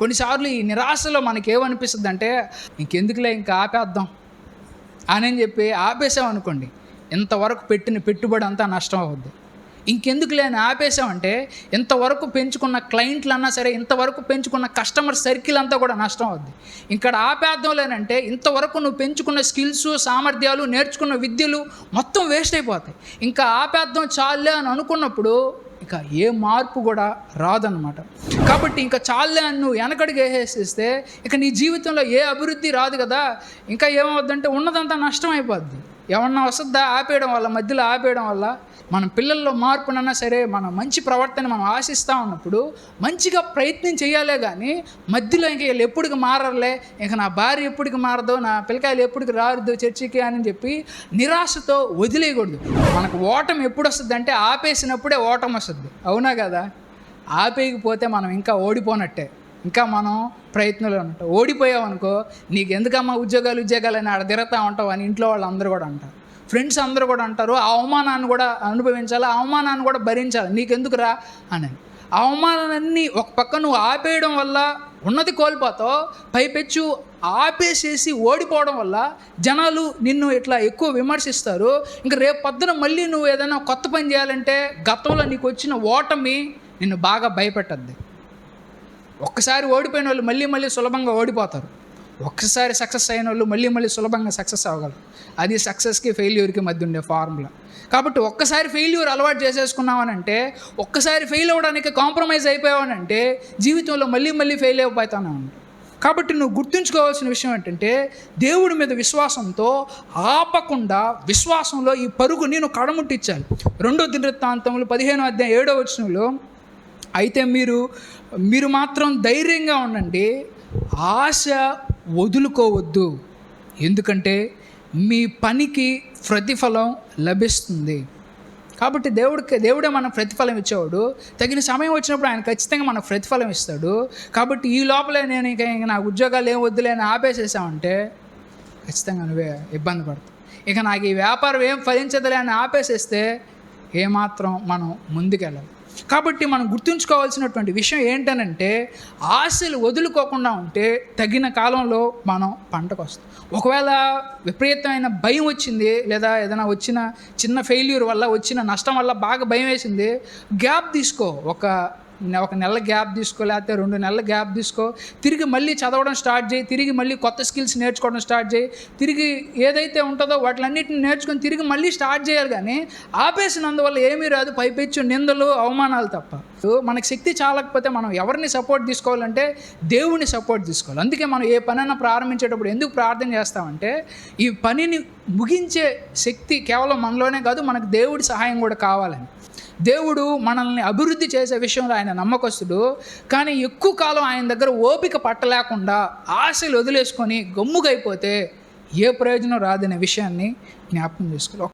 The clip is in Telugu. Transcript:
కొన్నిసార్లు ఈ నిరాశలో మనకేమనిపిస్తుందంటే ఇంకెందుకులే ఇంకా ఆపేద్దాం అని చెప్పి ఆపేసామనుకోండి, ఇంతవరకు పెట్టిన పెట్టుబడి అంతా నష్టం అవుద్ది. ఇంకెందుకులే అని ఆపేసామంటే ఇంతవరకు పెంచుకున్న క్లయింట్లన్నా సరే, ఇంతవరకు పెంచుకున్న కస్టమర్ సర్కిల్ అంతా కూడా నష్టం అవుద్ది. ఇక్కడ ఆపేద్దాంలేనంటే ఇంతవరకు నువ్వు పెంచుకున్న స్కిల్స్, సామర్థ్యాలు, నేర్చుకున్న విద్యలు మొత్తం వేస్ట్ అయిపోతాయి. ఇంకా ఆపేద్దాం చాలులే అని అనుకున్నప్పుడు ఇక ఏ మార్పు కూడా రాదన్నమాట. కాబట్టి ఇంకా చాలులే అని నువ్వు వెనకడికి వేసేస్తే ఇక నీ జీవితంలో ఏ అభివృద్ధి రాదు కదా. ఇంకా ఏమవుద్దంటే ఉన్నదంతా నష్టం అయిపోద్ది. ఏమన్నా వస్తుందా ఆపేయడం వల్ల, మధ్యలో ఆపేయడం వల్ల? మన పిల్లల్లో మార్పునన్నా సరే, మన మంచి ప్రవర్తన మనం ఆశిస్తూ ఉన్నప్పుడు మంచిగా ప్రయత్నం చేయాలే కానీ మధ్యలో ఇంక వీళ్ళు ఎప్పటికి మారలే, ఇంక నా భార్య ఎప్పటికి మారదు, నా పిల్లకాయలు ఎప్పటికి రారుదు చర్చికి అని చెప్పి నిరాశతో వదిలేయకూడదు. మనకు ఓటమి ఎప్పుడు వస్తుంది అంటే ఆపేసినప్పుడే ఓటమి వస్తుంది. అవునా కదా? ఆపేయకపోతే మనం ఇంకా ఓడిపోనట్టే, ఇంకా మనం ప్రయత్నంలో ఉంటాం. ఓడిపోయావనుకో, నీకు ఎందుకమ్మా ఉద్యోగాలు అని ఆడ తిరుగుతూ ఉంటావు అని ఇంట్లో వాళ్ళు అందరూ కూడా అంటారు, ఫ్రెండ్స్ అందరూ కూడా అంటారు. ఆ అవమానాన్ని కూడా అనుభవించాలి, ఆ అవమానాన్ని కూడా భరించాలి, నీకెందుకురా అని. ఆ అవమానాన్ని ఒక పక్క నువ్వు ఆపేయడం వల్ల ఉన్నది కోల్పోతావు, పైపెచ్చు ఆపేసేసి ఓడిపోవడం వల్ల జనాలు నిన్ను ఇట్లా ఎక్కువ విమర్శిస్తారు. ఇంకా రేపు పొద్దున మళ్ళీ నువ్వు ఏదైనా కొత్త పని చేయాలంటే గతంలో నీకు వచ్చిన ఓటమి నిన్ను బాగా భయపెట్టద్ది. ఒక్కసారి ఓడిపోయిన వాళ్ళు మళ్ళీ సులభంగా ఓడిపోతారు. ఒక్కసారి సక్సెస్ అయిన వాళ్ళు మళ్ళీ సులభంగా సక్సెస్ అవ్వగలరు. అది సక్సెస్కి ఫెయిల్యూర్కి మధ్య ఉండే ఫార్ములా. కాబట్టి ఒక్కసారి ఫెయిల్యూర్ అలవాటు చేసేసుకున్నావనంటే, ఒక్కసారి ఫెయిల్ అవ్వడానికి కాంప్రమైజ్ అయిపోయావనంటే జీవితంలో మళ్ళీ ఫెయిల్ అయిపోతానే ఉంటావు. కాబట్టి నువ్వు గుర్తుంచుకోవాల్సిన విషయం ఏంటంటే, దేవుడి మీద విశ్వాసంతో ఆపకుండా విశ్వాసంలో ఈ పరుగు నేను కడముట్టించాలి. 2 దినవృత్తాంతములు 15:7 అయితే మీరు మాత్రం ధైర్యంగా ఉండండి, ఆశ వదులుకోవద్దు, ఎందుకంటే మీ పనికి ప్రతిఫలం లభిస్తుంది. కాబట్టి దేవుడే మనకు ప్రతిఫలం ఇచ్చేవాడు. తగిన సమయం వచ్చినప్పుడు ఆయన ఖచ్చితంగా మనకు ప్రతిఫలం ఇస్తాడు. కాబట్టి ఈ లోపలే నేను ఇక నాకు ఉద్యోగాలు ఏం వద్దులే అని ఆపేసేసామంటే ఖచ్చితంగా నువ్వే ఇబ్బంది పడతావు. ఇక నాకు ఈ వ్యాపారం ఏం ఫలించదులే అని ఆపేసేస్తే ఏమాత్రం మనం ముందుకెళ్ళాలి. కాబట్టి మనం గుర్తుంచుకోవాల్సినటువంటి విషయం ఏంటనంటే, ఆశలు వదులుకోకుండా ఉంటే తగిన కాలంలో మనం పంటకు వస్తాం. ఒకవేళ విపరీతమైన భయం వచ్చింది, లేదా ఏదైనా వచ్చిన చిన్న ఫెయిల్యూర్ వల్ల వచ్చిన నష్టం వల్ల బాగా భయం వేసింది, గ్యాప్ తీసుకో. ఒక నెల గ్యాప్ తీసుకో, లేకపోతే 2 నెలల గ్యాప్ తీసుకో. తిరిగి మళ్ళీ చదవడం స్టార్ట్ చేయి, తిరిగి మళ్ళీ కొత్త స్కిల్స్ నేర్చుకోవడం స్టార్ట్ చేయి. తిరిగి ఏదైతే ఉంటుందో వాటిలన్నిటిని నేర్చుకొని తిరిగి మళ్ళీ స్టార్ట్ చేయాలి. కానీ ఆపేసినందువల్ల ఏమీ రాదు, పైపెచ్చు నిందలు, అవమానాలు తప్ప. మనకి శక్తి చాలకపోతే మనం ఎవరిని సపోర్ట్ తీసుకోవాలంటే దేవుని సపోర్ట్ తీసుకోవాలి. అందుకే మనం ఏ పనైనా ప్రారంభించేటప్పుడు ఎందుకు ప్రార్థన చేస్తామంటే, ఈ పనిని ముగించే శక్తి కేవలం మనలోనే కాదు, మనకు దేవుడి సహాయం కూడా కావాలని. దేవుడు మనల్ని అభివృద్ధి చేసే విషయంలో ఆయన నమ్మకస్తుడు. కానీ ఎక్కువ కాలం ఆయన దగ్గర ఓపిక పట్టలేకుండా ఆశలు వదిలేసుకొని గమ్ముగైపోతే ఏ ప్రయోజనం రాదనే విషయాన్ని జ్ఞాపకం చేసుకోవాలి.